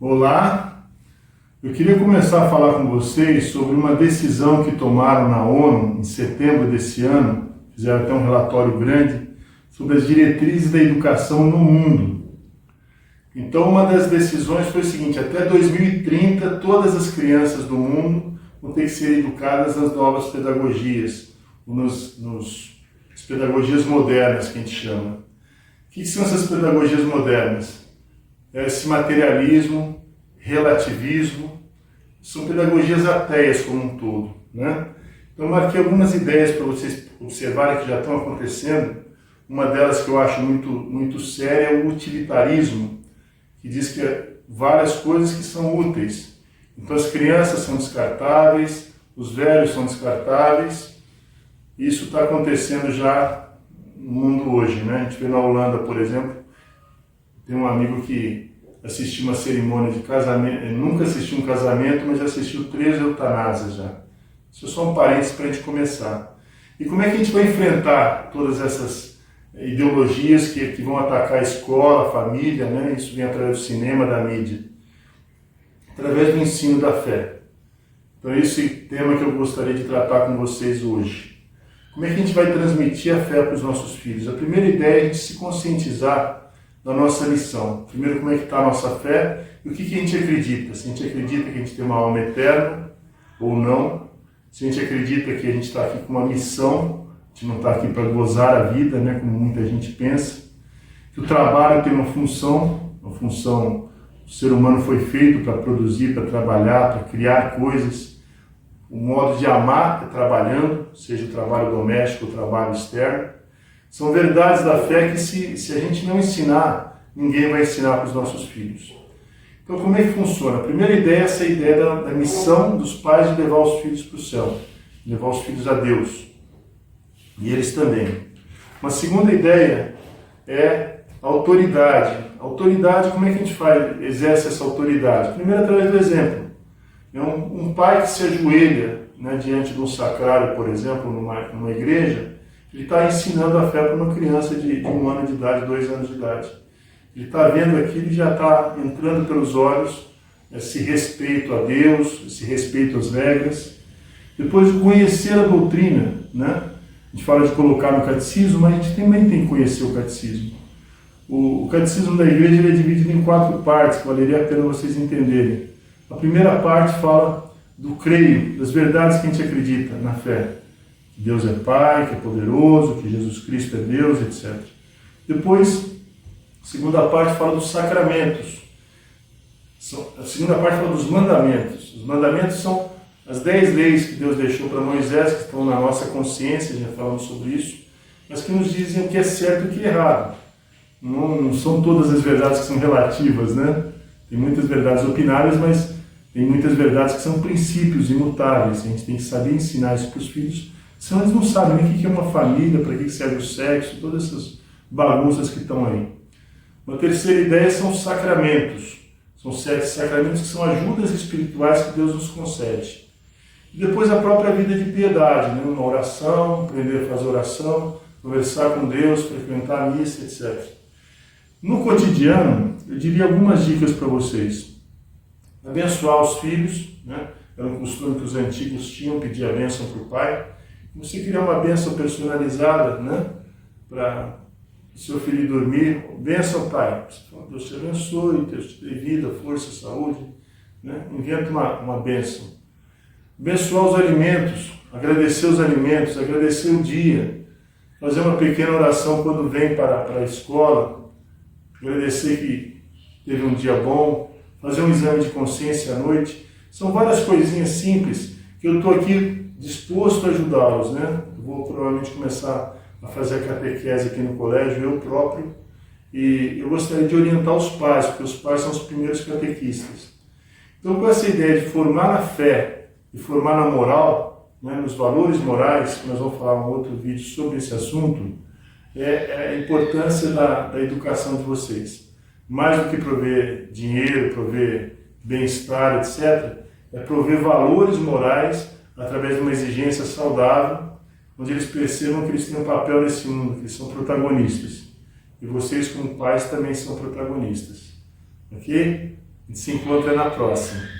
Olá, eu queria começar a falar com vocês sobre uma decisão que tomaram na ONU em setembro desse ano, fizeram até um relatório grande, sobre as diretrizes da educação no mundo. Então, uma das decisões foi o seguinte: até 2030, todas as crianças do mundo vão ter que ser educadas nas novas pedagogias, nas pedagogias modernas, que a gente chama. O que são essas pedagogias modernas? Esse materialismo, relativismo, são pedagogias ateias como um todo, né? Então, eu marquei algumas ideias para vocês observarem que já estão acontecendo. Uma delas que eu acho muito séria é o utilitarismo, que diz que várias coisas que são úteis. Então, as crianças são descartáveis, os velhos são descartáveis. Isso está acontecendo já no mundo hoje, né? A gente vê na Holanda, por exemplo, tem um amigo que assistiu uma cerimônia de casamento, nunca assistiu um casamento, mas já assistiu 3 eutanásias já. Isso é só um parênteses para a gente começar. E como é que a gente vai enfrentar todas essas ideologias que vão atacar a escola, a família, né? Isso vem através do cinema, da mídia. Através do ensino da fé. Então esse tema que eu gostaria de tratar com vocês hoje. Como é que a gente vai transmitir a fé para os nossos filhos? A primeira ideia é a gente se conscientizar da nossa missão. Primeiro, como é que está a nossa fé e o que a gente acredita. Se a gente acredita que a gente tem uma alma eterna ou não. Se a gente acredita que a gente está aqui com uma missão, a gente não está aqui para gozar a vida, né, como muita gente pensa. Que o trabalho tem uma função, o ser humano foi feito para produzir, para trabalhar, para criar coisas. O modo de amar é trabalhando, seja o trabalho doméstico ou o trabalho externo. São verdades da fé que se a gente não ensinar, ninguém vai ensinar para os nossos filhos. Então, como é que funciona? A primeira ideia é essa ideia da missão dos pais de levar os filhos para o céu, levar os filhos a Deus. E eles também. Uma segunda ideia é a autoridade. A autoridade, como é que a gente exerce essa autoridade? Primeiro, através do exemplo. É um pai que se ajoelha, né, diante de um sacrário, por exemplo, numa igreja, ele está ensinando a fé para uma criança de 1 ano de idade, 2 anos de idade. Ele está vendo aquilo e já está entrando pelos olhos esse respeito a Deus, esse respeito às regras. Depois, conhecer a doutrina, né? A gente fala de colocar no catecismo, mas a gente também tem que conhecer o catecismo. O catecismo da igreja ele é dividido em 4 partes, que valeria a pena vocês entenderem. A primeira parte fala do creio, das verdades que a gente acredita na fé. Que Deus é Pai, que é poderoso, que Jesus Cristo é Deus, etc. Depois, a segunda parte fala dos sacramentos. A segunda parte fala dos mandamentos. Os mandamentos são as 10 leis que Deus deixou para Moisés, que estão na nossa consciência, já falamos sobre isso, mas que nos dizem o que é certo e o que é errado. Não são todas as verdades que são relativas, né? Tem muitas verdades opináveis, mas tem muitas verdades que são princípios imutáveis. A gente tem que saber ensinar isso para os filhos, senão eles não sabem nem o que é uma família, para que serve o sexo, todas essas bagunças que estão aí. Uma terceira ideia são os sacramentos. São 7 sacramentos que são ajudas espirituais que Deus nos concede. E depois a própria vida de piedade, né? Uma oração, aprender a fazer oração, conversar com Deus, frequentar a missa, etc. No cotidiano, eu diria algumas dicas para vocês. Abençoar os filhos, né? Era um costume que os antigos tinham, pedir a bênção para o pai. Você criar uma bênção personalizada, né? Para o seu filho dormir. Bênção, pai. Deus te abençoe, Deus te dê vida, força, saúde. Né? Inventa uma bênção. Abençoar os alimentos, agradecer os alimentos, agradecer o dia. Fazer uma pequena oração quando vem para a escola. Agradecer que teve um dia bom. Fazer um exame de consciência à noite. São várias coisinhas simples que eu estou aqui disposto a ajudá-los, né? Eu vou provavelmente começar a fazer a catequese aqui no colégio, eu próprio, e eu gostaria de orientar os pais, porque os pais são os primeiros catequistas. Então, com essa ideia de formar na fé e formar na moral, né, nos valores morais, que nós vamos falar um outro vídeo sobre esse assunto, é a importância da educação de vocês. Mais do que prover dinheiro, prover bem-estar, etc., é prover valores morais através de uma exigência saudável, onde eles percebam que eles têm um papel nesse mundo, que eles são protagonistas. E vocês, como pais, também são protagonistas. Ok? A gente se encontra na próxima.